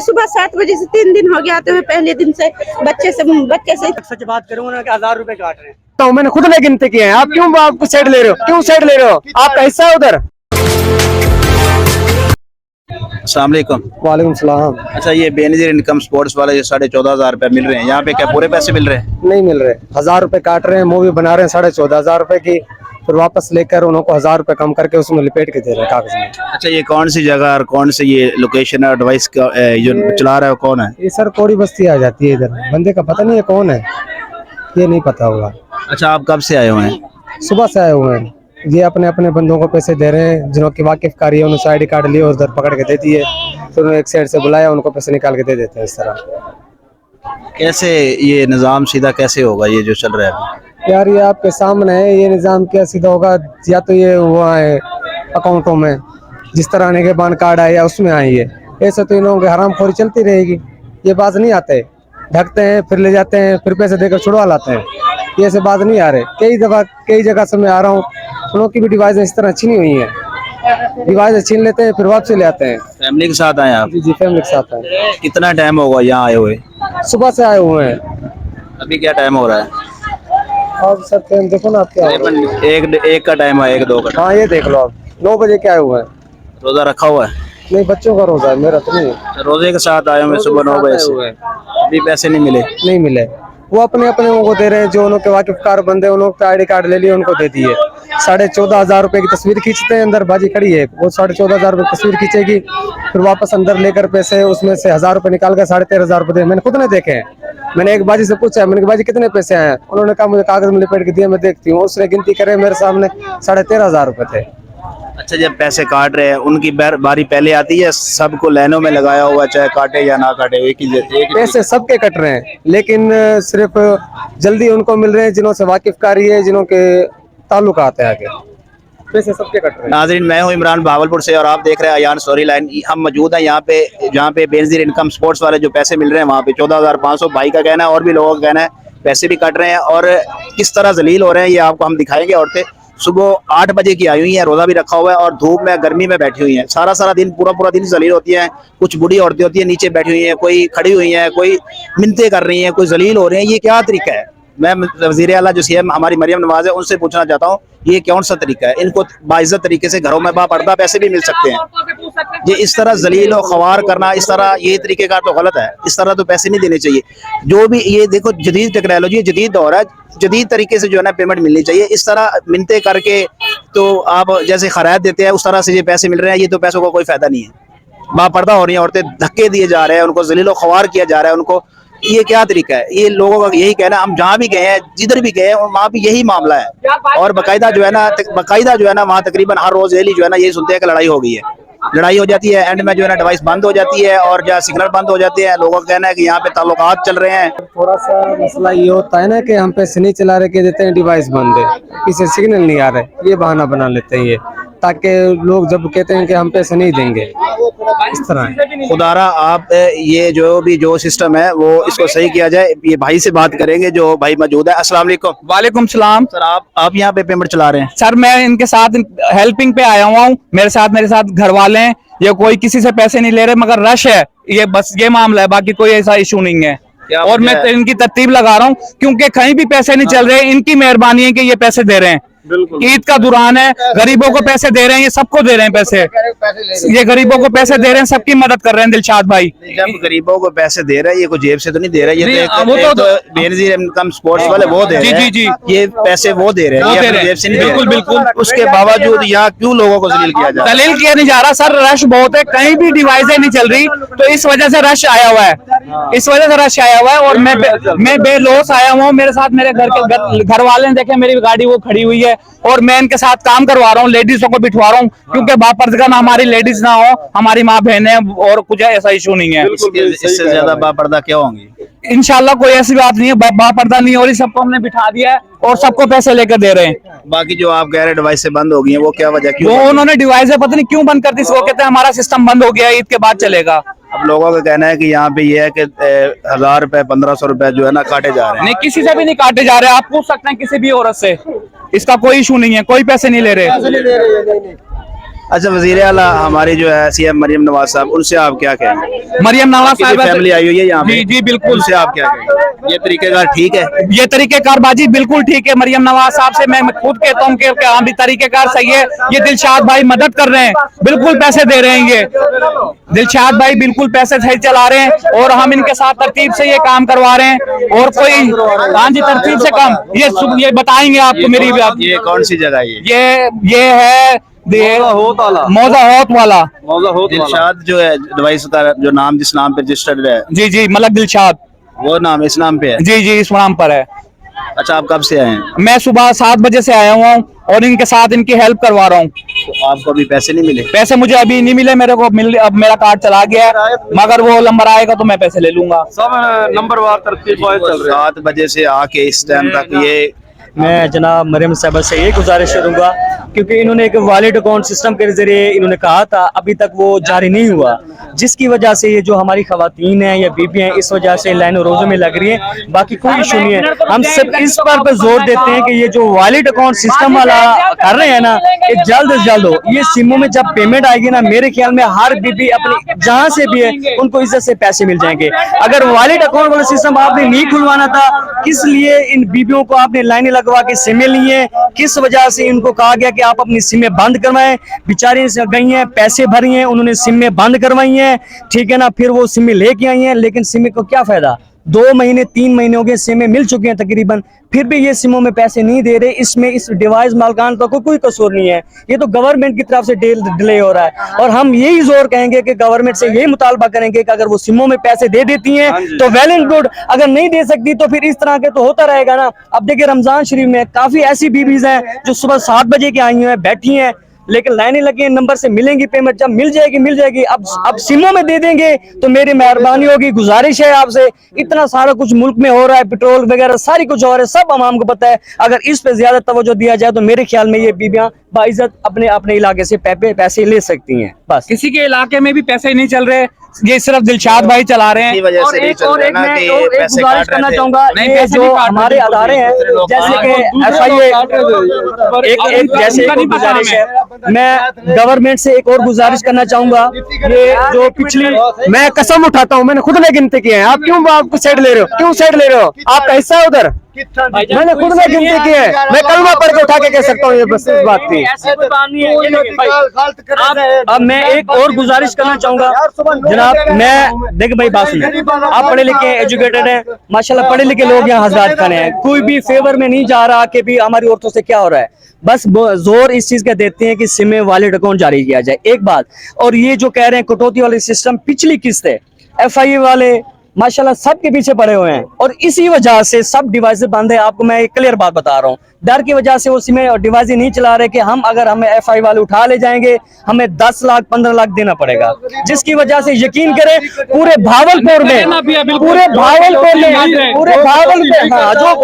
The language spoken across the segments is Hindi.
सुबह 7 बजे से 3 दिन हो गया, तो पहले दिन से बच्चे से सच बात करूँ ना कि 1000 रुपए काट रहे हैं। तो मैंने खुद ने गिनती किए हैं। आप क्यों आपको साइड ले रहे हो? क्यों साइड ले रहे हो? आपका हिस्सा है उधर। अस्सलाम वालेकुम। वालेकुम सलाम। अच्छा, ये बेनजीर इनकम स्पोर्ट्स वाले जो 14,500 रुपए मिल रहे हैं, यहाँ पे क्या पूरे पैसे मिल रहे हैं? नहीं मिल रहे, 1000 रुपए काट रहे हैं। मूवी बना रहे हैं 14,500 रुपए की, फिर वापस लेकर उनको 1000 रुपए कम करके उसमें लिपेट के दे रहे हैं कागज में। अच्छा, ये कौन सी जगह और कौन सी ये लोकेशन है? एडवाइस का जो चला रहा है वो कौन है? ये सर कोड़ी बस्ती आ जाती है इधर। बंदे का पता नहीं है कौन है, ये नहीं पता होगा। अच्छा, आप कब से आए हुए हैं? सुबह से आए हुए हैं। ये अपने अपने बंदों को पैसे दे रहे हैं, जिन्हों की वाकिफकारी है उन्होंने ID कार्ड लिए, उधर पकड़ के दे दिए, फिर उन्हें एक साइड से बुलाया, उनको पैसे निकाल के दे देते हैं इस तरह। कैसे ये निज़ाम सीधा कैसे होगा ये जो चल रहा है अभी? यार ये आपके सामने है, ये निज़ाम क्या सीधा होगा? या तो ये हुआ है अकाउंटों में, जिस तरह आने के पान कार्ड आए या उसमें आई है, ऐसे तो इन लोगों की हरामखोरी चलती रहेगी। ये बात नहीं आते, ढकते हैं फिर ले जाते हैं, फिर पैसे देकर छुड़वा लाते हैं। ये ऐसे बात नहीं आ रहे। कई जगह से मैं आ रहा हूँ, उन लोगों की भी डिवाइस इस तरह छीनी हुई है। डिवाइस छीन लेते हैं फिर वापस ले आते हैं। फैमिली के साथ आए आप? जी फैमिली के साथ आए। कितना टाइम होगा यहाँ आए हुए? सुबह से आए हुए हैं। अभी क्या टाइम हो रहा है? अब सर टाइम देखो ना आप क्या हो रहा है। एक का टाइम है, 1-2 का। हाँ ये देख लो आप, 9 बजे क्या आए हुए हैं। रोजा रखा हुआ है? नहीं बच्चों का रोजा है, मेरा तो नहीं। रोजे के साथ आए हुए सुबह 9 बजे से, अभी पैसे नहीं मिले? नहीं मिले। वो अपने अपने को दे रहे हैं, जो उनके वाकिफकार बंदे उन्होंने ID कार्ड ले लिए, उनको दे दिए। 14,500 रुपए की तस्वीर खींचते हैं, अंदर बाजी खड़ी है, वो 14,500 रुपए तस्वीर खींचेगी, फिर वापस अंदर लेकर पैसे उसमें से 1000 रुपए निकाल कर 13,500 रुपए दे। मैंने खुद ने देखे हैं। मैंने एक बाजी से पूछा, मैंने बाजी कितने पैसे आए? उन्होंने कहा मुझे कागज में लिपेट के दिया, मैं देखती हूँ। उसने गिनती करे मेरे सामने 13,500 रुपए थे। अच्छा, जब पैसे काट रहे हैं उनकी बारी पहले आती है? सबको लाइनों में लगाया हुआ, चाहे काटे या ना काटे, एक ही पैसे सबके कट रहे हैं, लेकिन सिर्फ जल्दी उनको मिल रहे हैं जिन्हों से वाकिफकारी है, जिन्हों के ताल्लुकात है आगे। पैसे सबके कट रहे हैं। नाज़रीन, मैं हूं इमरान भावलपुर से और आप देख रहे हैं अयान स्टोरी लाइन। हम मौजूद हैं यहाँ पे, जहाँ पे बेनजीर इनकम स्पोर्ट्स वाले जो पैसे मिल रहे हैं वहाँ पे 14,500 भाई का कहना है, और भी लोगों का कहना है पैसे भी कट रहे हैं, और किस तरह जलील हो रहे हैं ये आपको हम दिखाएंगे। औरतें सुबह 8 बजे की आई हुई हैं, रोज़ा भी रखा हुआ है और धूप में गर्मी में बैठी हुई हैं, सारा दिन पूरा दिन जलील होती हैं। कुछ बूढ़ी औरतें होती हैं नीचे बैठी हुई हैं, कोई खड़ी हुई हैं, कोई मिन्नतें कर रही हैं, कोई जलील हो रहे हैं। ये क्या तरीका है? मैं वज़ीर आला जो CM हमारी मरियम नवाज है उनसे पूछना चाहता हूँ, ये कौन सा तरीका है? इनको बाइज्जत तरीके से घरों में बापर्दा पैसे भी मिल सकते हैं। ये इस तरह जलील और ख्वार करना, इस तरह ये तरीके का तो गलत है। इस तरह तो पैसे नहीं देने चाहिए। जो भी ये देखो, जदीद टेक्नोलॉजी, जदीद दौर है, जदीद तरीके से जो है ना पेमेंट मिलनी चाहिए। इस तरह मिन्नतें करके तो आप जैसे खरायत देते हैं उस तरह से ये पैसे मिल रहे हैं, ये तो पैसों का कोई फायदा नहीं है। बापर्दा हो रही हैं औरतें, धक्के दिए जा रहे हैं, उनको जलील और ख्वार किया जा रहा है उनको। ये क्या तरीका है? ये लोगों का यही कहना, हम जहाँ भी गए हैं, जिधर भी गए हैं, वहाँ भी यही मामला है। और बाकायदा जो है ना वहाँ तकरीबन हर रोज डेली जो है ना यही सुनते हैं कि लड़ाई हो गई है, लड़ाई हो जाती है, एंड में जो है ना डिवाइस बंद हो जाती है और जहाँ सिग्नल बंद हो जाते हैं। लोगों का कहना है कि यहाँ पे ताल्लुकात चल रहे हैं। थोड़ा सा मसला ये होता है ना कि हम पैसे नहीं चला रहे, के देते हैं डिवाइस बंद है, किसी सिग्नल नहीं आ रहे, ये बहाना बना लेते हैं ये, ताकि लोग जब कहते हैं कि हम पैसे नहीं देंगे, इस तरह है। खुदारा आप ये जो सिस्टम है वो इसको सही किया जाए। ये भाई से बात करेंगे, जो भाई मौजूद है। अस्सलाम वालेकुम। वालेकुम सलाम। सर, आप यहाँ पे पेमेंट चला रहे हैं? सर मैं इनके साथ हेल्पिंग पे आया हुआ हूँ, मेरे साथ घर वाले हैं। ये कोई किसी से पैसे नहीं ले रहे, मगर रश है, ये बस ये मामला है, बाकी कोई ऐसा इशू नहीं है। और मैं इनकी तरतीब लगा रहा हूँ, क्योंकि कहीं भी पैसे नहीं चल रहे। इनकी मेहरबानी है कि ये पैसे दे रहे हैं। ईद का दुरान है, गरीबों को पैसे दे रहे हैं, ये सबको दे रहे हैं पैसे। ये गरीबों को पैसे दे रहे हैं, सबकी मदद कर रहे हैं दिलशाद भाई। जब गरीबों को पैसे दे रहे हैं, ये कोई जेब से तो नहीं दे रहा, ये तो बेनजीर इनकम स्पोर्ट्स वाले वो दे रहे हैं। जी। ये पैसे वो दे रहे हैं, जेब से नहीं दे रहे। बिल्कुल। उसके बावजूद यहाँ क्यों लोगों को जलील किया जा रहा है? दलील किया नहीं जा रहा सर, रश बहुत है, कहीं भी डिवाइसें नहीं चल रही, तो इस वजह से रश आया हुआ है। और मैं बेलौस आया हुआ हूँ, मेरे साथ मेरे घर वाले देखे, मेरी गाड़ी वो खड़ी हुई है और मैं इनके साथ काम करवा रहा हूँ, लेडीजों को बिठवा रहा हूँ, क्योंकि बापर्दा ना हमारी लेडीज ना हो, हमारी माँ बहनें, और कुछ ऐसा इशू नहीं है। इससे ज्यादा बापर्दा क्या होंगी? इंशाल्लाह कोई ऐसी बात नहीं है, बापर्दा नहीं हो रही, सबको हमने बिठा दिया है और सबको पैसे लेकर दे रहे हैं। बाकी जो आप कह रहे डिवाइस से बंद हो गई है, वो क्या वजह? क्यों वो उन्होंने डिवाइस पता नहीं क्यों बंद कर दी, वो कहते हैं हमारा सिस्टम बंद हो गया, ईद के बाद चलेगा। अब लोगों का कहना है कि यहाँ पे ये है कि 1000 रुपए 1500 रुपए जो है ना काटे जा रहे हैं। नहीं, किसी से भी नहीं काटे जा रहे, आप पूछ सकते हैं किसी भी औरत से, इसका कोई इशू नहीं है, कोई पैसे नहीं ले रहे। अच्छा, वज़ीर आला हमारी जो है सीएम मरियम नवाज साहब, उनसे आप क्या कहेंगे? मरियम नवाज आपकी साहब फैमिली आई हुई है यहाँ पे, जी जी बिल्कुल, उनसे आप क्या कहेंगे? ये तरीकेकार ठीक है? ये तरीकेकारबाजी बिल्कुल ठीक है। मरियम नवाज साहब से मैं खुद कहता हूँ कि हाँ भी तरीकेकार सही है। ये दिलशाद भाई मदद कर रहे हैं, बिल्कुल पैसे दे रहे हैं। ये दिलशाद भाई बिल्कुल पैसे सही चला रहे हैं और हम इनके साथ तरतीब से ये काम करवा रहे हैं। और कोई हाँ जी तरतीब से काम ये बताएंगे आपको। मेरी बात, ये कौन सी जगह है? ये है मौजा होत वाला। दिलशाद जो है डिवाइस का जो नाम, जिस नाम पे रजिस्टर्ड है, जी जी मलक दिलशाद, वो नाम इस नाम पे है? जी जी इस नाम पर है। अच्छा, आप कब से आए हैं? मैं सुबह 7 बजे से आया हुआ हूँ और इनके साथ इनकी हेल्प करवा रहा हूँ। तो आपको अभी पैसे नहीं मिले? पैसे मुझे अभी नहीं मिले, मेरे को अब मेरा कार्ड चला गया है, मगर वो नंबर आएगा तो मैं पैसे ले लूंगा। सब नंबरवार तरतीब चल रहा है। 7 बजे से आके इस टाइम तक ये मैं जनाब मरियम साहबा से ये गुजारिश करूंगा, क्योंकि इन्होंने एक वॉलेट अकाउंट सिस्टम के जरिए इन्होंने कहा था, अभी तक वो जारी नहीं हुआ, जिसकी वजह से ये जो हमारी खवातीन हैं या बीबी हैं, इस वजह से लाइन रोजों में लग रही है। बाकी कोई इशू नहीं है। हम सब इस पर जोर देते हैं कि ये जो वॉलेट अकाउंट सिस्टम वाला कर रहे हैं ना, ये जल्द से जल्द हो। ये सिमों में जब पेमेंट आएगी ना, मेरे ख्याल में हर बीबी अपनी जहां से भी है उनको इज्जत से पैसे मिल जाएंगे। अगर वॉलेट अकाउंट वाला सिस्टम आपने नहीं खुलवाना था, किस लिए इन बीबियों को आपने लाइनें लगवा के सिमें ली हैं? किस वजह से इनको कहा गया कि आप अपनी सिमें बंद करवाएं? बेचारी गई हैं, पैसे भरी हैं, उन्होंने सिमें बंद करवाई हैं, ठीक है ना, फिर वो सिमें लेके आई हैं, लेकिन सिमें को क्या फायदा? 2 महीने 3 महीने हो गए, सिमें मिल चुके हैं तकरीबन, फिर भी ये सिमों में पैसे नहीं दे रहे। इसमें इस डिवाइस मालकान का कोई कसूर नहीं है, ये तो गवर्नमेंट की तरफ से डिले हो रहा है। और हम यही जोर कहेंगे कि गवर्नमेंट से यही मुतालबा करेंगे कि अगर वो सिमों में पैसे दे देती हैं तो वेल एंड गुड, अगर नहीं दे सकती तो फिर इस तरह के तो होता रहेगा ना। अब देखिए रमजान शरीफ में काफी ऐसी बीबीज हैं जो सुबह 7 बजे की आई हुई हैं, बैठी हैं, लेकिन लाइनें लगी हैं, नंबर से मिलेंगी पेमेंट, जब मिल जाएगी। अब सिमों में दे देंगे तो मेरी मेहरबानी होगी, गुजारिश है आपसे। इतना सारा कुछ मुल्क में हो रहा है, पेट्रोल वगैरह सारी कुछ हो रहा है, सब आवाम को पता है। अगर इस पे ज्यादा तवज्जो दिया जाए तो मेरे ख्याल में ये बीबियां बाइज्जत अपने इलाके से पैसे ले सकती हैं। बस किसी के इलाके में भी पैसे नहीं चल रहे, ये सिर्फ दिलशाद भाई चला रहे हैं। इसी वजह से नहीं चल रहा ना कि पैसे गुजारिश काट करना रहे थे। चाहूंगा, नहीं, ये पैसे जो नहीं काट रहे, हमारे अदारे हैं जैसे कि FIA, एक जैसे एक और गुजारिश है, मैं गवर्नमेंट से एक और गुजारिश करना चाहूंगा। ये जो पिछली, मैं कसम उठाता हूँ, मैंने खुद ने गिनती की है। आप क्यों आपको साइड ले रहे हो? क्यों साइड ले रहे हो? आपका हिस्सा है उधर, मैंने खुद में गिनती की है। मैं कलमा पढ़ के उठा के कह सकता हूँ ये बस इस बात की। अब मैं एक और गुजारिश करना चाहूंगा जनाब, मैं देख भाई बात सुनिए, आप पढ़े लिखे एजुकेटेड हैं, माशाल्लाह पढ़े लिखे लोग यहाँ हजरात खाने हैं, कोई भी फेवर में नहीं जा रहा कि भी हमारी औरतों से क्या हो रहा है। बस जोर इस चीज का देते हैं कि सिम में वॉलेट अकाउंट जारी किया जाए, एक बात। और ये जो कह रहे हैं कटौती वाले सिस्टम, पिछली किस्त है, FIA वाले माशाल्लाह सबके पीछे पड़े हुए हैं और इसी वजह से सब डिवाइस बंद है। आपको मैं एक क्लियर बात बता रहा हूँ, डर की वजह से वो सिमें और डिवाइस नहीं चला रहे कि हम अगर हमें FI वाले उठा ले जाएंगे हमें 10 लाख 15 लाख देना पड़ेगा, जिसकी वजह से यकीन करें पूरे भावलपुर में हाँ, जो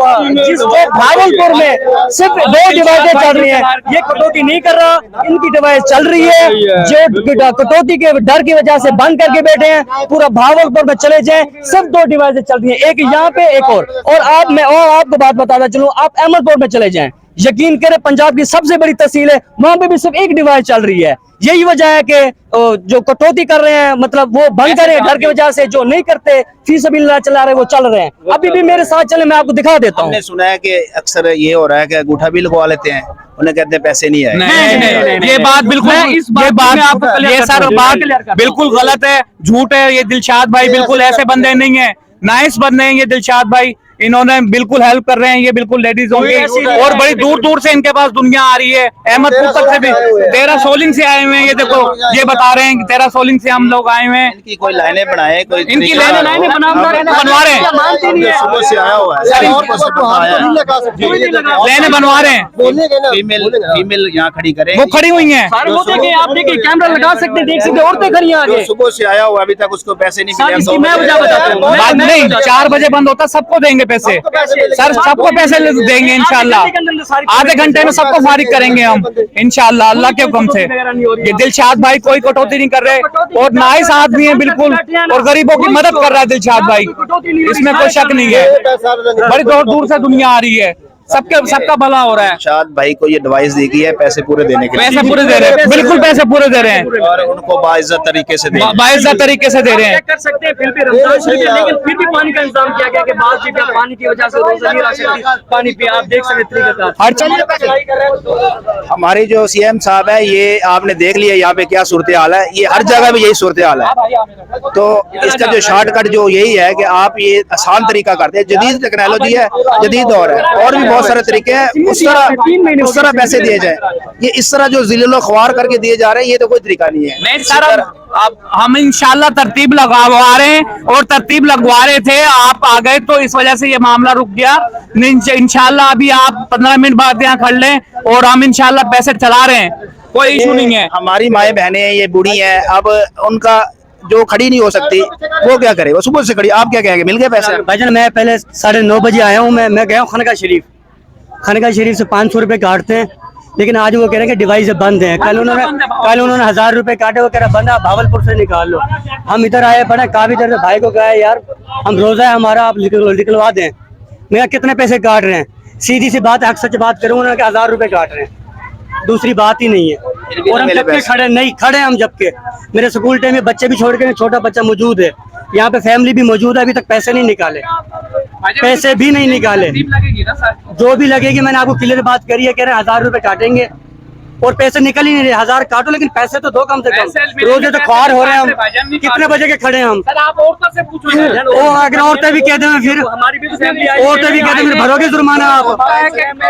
भावलपुर में सिर्फ 2 डिवाइसें चल रही हैं। ये कटौती नहीं कर रहा, इनकी डिवाइस चल रही है, जो कटौती के डर की वजह से बंद करके बैठे हैं। पूरा भावलपुर में चले जाएं, सिर्फ 2 डिवाइसें चल रही हैं, एक यहाँ पे एक और आप मैं और आपको बात बताता चलूं, आप अहमदपुर में चले जाएं, यकीन करें पंजाब की सबसे बड़ी तहसील है, वहां पे भी सिर्फ एक डिवाइस चल रही है। यही वजह है कि जो कटौती कर रहे हैं मतलब वो बंद करें डर की वजह से, जो नहीं करते फी सबीलिल्लाह चला रहे वो चल रहे हैं। अभी भी मेरे साथ चले, मैं आपको दिखा देता हूँ। हमने सुना है कि अक्सर ये हो रहा है कि अंगूठा भी लगवा लेते हैं, उन्हें कहते हैं पैसे नहीं आए। नहीं, ये बात बिल्कुल, ये सर बात बिल्कुल गलत है, झूठ है। ये दिलशाद भाई बिल्कुल ऐसे बंदे नहीं है, नाइस बंदे हैं ये दिलशाद भाई, इन्होंने बिल्कुल हेल्प कर रहे हैं। ये बिल्कुल लेडीज होंगे और बड़ी दूर दूर से इनके पास दुनिया आ रही है, अहमदपुर तक से भी, 13 सोलिंग से आए हुए हैं। ये देखो ये बता रहे हैं कि 13 सोलिंग से हम लोग आए हुए हैं। इनकी कोई लाइनें बनाए, कोई इनकी लाइनें बनवा रहे हैं, सुबह से आया हुआ है, लाइनें बनवा रहे हैं। फीमेल यहाँ खड़ी करें, वो खड़ी हुई है, आप देखिए कैमरा लगा सकते हैं, देख सकते हैं, औरतें खड़ी हैं आगे। सुबह से आया हुआ अभी तक उसको पैसे नहीं मिले। मैं वजह बताता हूँ, बात नहीं 4 बजे बंद होता, सबको देंगे पैसे सर, सबको पैसे देंगे इंशाल्लाह। आधे घंटे में सबको फारिग करेंगे हम इंशाल्लाह अल्लाह के हुक्म से। ये दिलशाद भाई कोई कटौती नहीं कर रहे और नाइस आदमी है बिल्कुल, और गरीबों की मदद कर रहा है दिलशाद भाई, इसमें कोई शक नहीं है। बड़ी दूर दूर से दुनिया आ रही है सबका भला हो रहा है। शाद भाई को ये एडवाइस दी गई है पैसे पूरे देने के लिए, पैसे पूरे दे रहे हैं, बिल्कुल पैसे पूरे दे रहे हैं और उनको बाइज्जत तरीके से दें। बाइज्जत तरीके से दे रहे हैं। कर सकते हैं फिर भी रमजान शरीफ है, लेकिन फिर भी पानी का इंतजाम किया गया कि बाद में पानी की वजह से रोजा नहीं रह सकती, पानी पिया। आप देख सकते तरीका हर चीज हमारे जो सीएम साहब है, ये आपने देख लिया यहाँ पे क्या सूरत हाल है, ये हर जगह भी यही सूरत हाल है। तो इसका जो शॉर्टकट जो यही है कि आप ये आसान तरीका करते हैं, जदीद टेक्नोलॉजी है, जदीद दौर है, और भी बहुत सारे तरीके हैं, उस तरह पैसे दिए जाए। ये इस तरह जो जिलो ख्वार करके दिए जा रहे हैं, ये तो कोई तरीका नहीं है। नहीं सर, अब हम इंशाल्लाह तरतीब लगवा रहे हैं, और तरतीब लगवा रहे थे, आप आ गए तो इस वजह से ये मामला रुक गया। इंशाल्लाह अभी आप 15 मिनट बाद यहाँ खड़ लें और हम इंशाल्लाह पैसे चला रहे हैं, कोई इशू नहीं है। हमारी माएँ बहनें ये बूढ़ी हैं, अब उनका जो खड़ी नहीं हो सकती वो क्या करे, वो सुबह से खड़ी। आप क्या कहेंगे, मिल गए पैसे? भाईजान मैं पहले 9:30 बजे आया हूँ, मैं गया हूँ खनका शरीफ से 500 रुपए काटते हैं, लेकिन आज वो कह रहे हैं कि डिवाइस बंद है। कल उन्होंने 1000 रुपए काटे, वो कह रहा बंद है, भावलपुर से निकाल लो। हम इधर आए पड़े, काफी देर से भाई को कहा यार हम रोजा है हमारा, आप निकलवा दें। मैं कितने पैसे काट रहे हैं, सीधी सी बात है, सच बात करूँ, उन्होंने 1000 रुपए काट रहे हैं, दूसरी बात ही नहीं है। और हम जबके खड़े हम जबके मेरे स्कूल टाइम में बच्चे भी छोड़ के, छोटा बच्चा मौजूद है यहाँ पे, फैमिली भी मौजूद है, अभी तक पैसे नहीं निकाले, पैसे भी नहीं निकाले। जो भी लगेगी, मैंने आपको क्लियर बात करी है, कह रहे हैं 1000 रुपए काटेंगे और पैसे निकल ही नहीं रहे। 1000 काटो लेकिन पैसे तो दो कम से कम, रोजे तो ख्वार हो रहे हैं हम। कितने बजे के खड़े हैं हम? वो अगर औरतें भी कहते हैं, फिर औरतें भी कहते हैं भरोगे जुर्माना आप।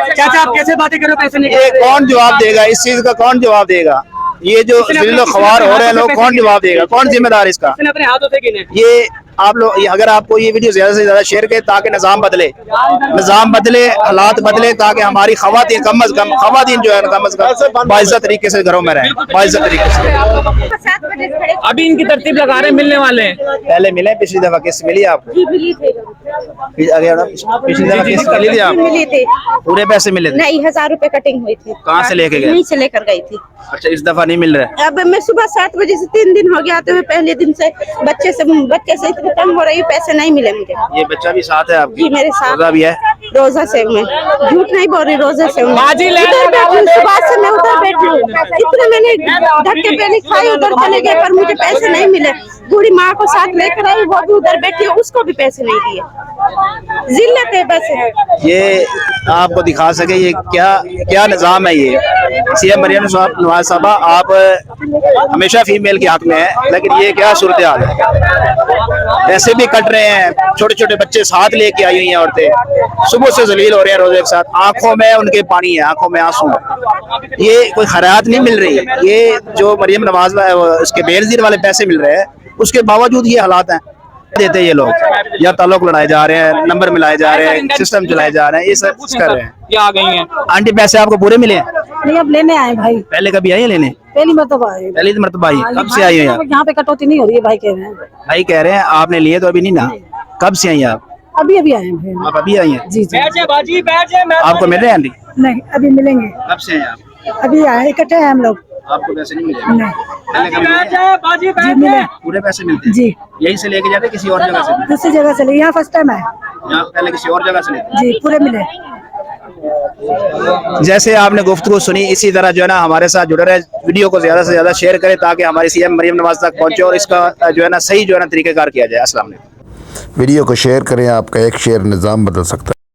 चाचा आप कैसे बातें करो, पैसे नहीं? ये कौन जवाब देगा इस चीज का, कौन जवाब देगा? ये जो जिलो ख्वार हो रहे हैं लोग, कौन जवाब देगा, कौन जिम्मेदार इसका? अपने हाथों से गिने। ये आप लोग, अगर आपको ये वीडियो ज्यादा से ज्यादा शेयर करें ताकि निजाम बदले, हालात बदले, ताकि हमारी खवातीन कम अज कम, खवातीन जो है कम अज कम बाइज्जत तरीके से घरों में रहें, बाइज्जत तरीके से। 7 बजे खड़े अभी इनकी तरतीब लगा रहे हैं, मिलने वाले हैं। पहले मिले, पिछली दफा किस्त मिली आपको? जी मिली थे, पिछली दफा किस्त मिली थी आपको? मिली थे। पूरे पैसे मिले थे? नहीं, 1000 रुपए कटिंग हुई थी। कहाँ से लेके गए? यहीं से लेकर गई थी। अच्छा, इस दफा नहीं मिल रहा? अब मैं सुबह 7 बजे से 3 दिन हो गया आते हुए, पहले दिन से बच्चे से इतनी तंग हो रही, पैसे नहीं मिले मुझे। ये बच्चा भी साथ है आपकी? जी मेरे साथ। रोजा भी है? रोजा से मैं झूठ नहीं बोल रही, रोजा से मैं बाजी ले उधर बैठी हूँ, सुबह से मैं उधर बैठी हूँ। इतने मैंने धक्के पहले खाए, उधर चले गए, पर मुझे पैसे नहीं मिले। बूढ़ी माँ को साथ लेकर आई, वो भी उधर बैठी है, उसको भी पैसे नहीं दिए। जिल्लत है पैसे। ये आपको दिखा सके ये क्या निजाम है। ये सीएम मरियम नवाज साहबा, आप हमेशा फीमेल के हक में है, लेकिन ये क्या सूरत हाल है? पैसे भी कट रहे हैं, छोटे छोटे बच्चे साथ लेके आई हुई हैं औरतें, सुबह से जलील हो रहे हैं रोजे के साथ, आंखों में उनके पानी है, आंखों में आंसू है। ये कोई खैरात नहीं मिल रही है। ये जो मरियम नवाज उसके बेनजीर वाले पैसे मिल रहे हैं, उसके बावजूद ये हालात हैं। देते ये लोग, या ताल्लुक लड़ाए जा रहे हैं, नंबर मिलाए जा रहे हैं, सिस्टम चलाए जा रहे हैं, ये सब कर रहे हैं। ये आ गई हैं। आंटी पैसे आपको पूरे मिले हैं? नहीं, अब लेने आए भाई, पहले कभी आई है लेने? पहली मरतबा आए। पहली मरतबा आई? कब से आई है यहाँ? यहाँ पे कटौती नहीं हो रही है, भाई कह रहे हैं। भाई कह रहे हैं आपने लिए तो अभी नहीं ना? कब से आई आप? अभी आए हैं भाई। आप अभी आई हैं? जी जी। आपको मिल रहे हैं आंटी? नहीं, अभी मिलेंगे। कब से हैं आप? अभी आए, इकट्ठे हैं हम लोग। आपको पैसे नहीं मिले? नहीं पहले कभी मिले? जी मिले पूरे पैसे मिलते हैं? जी। यहीं से लेके जाते किसी और जगह से? दूसरी जगह से ले, यहाँ फर्स्ट टाइम है। यहाँ पहले किसी और जगह से लेते? जी पूरे मिले। जैसे आपने गुफ्तगू सुनी, इसी तरह जो है ना हमारे साथ जुड़े रहे, वीडियो को ज्यादा से ज्यादा शेयर करें ताकि हमारी सीएम मरियम नवाज तक पहुंचे और इसका जो है ना सही जो है ना तरीकेकार किया जाए। अस्सलाम वालेकुम। वीडियो को शेयर करें, आपका एक शेयर निज़ाम बदल सकता है।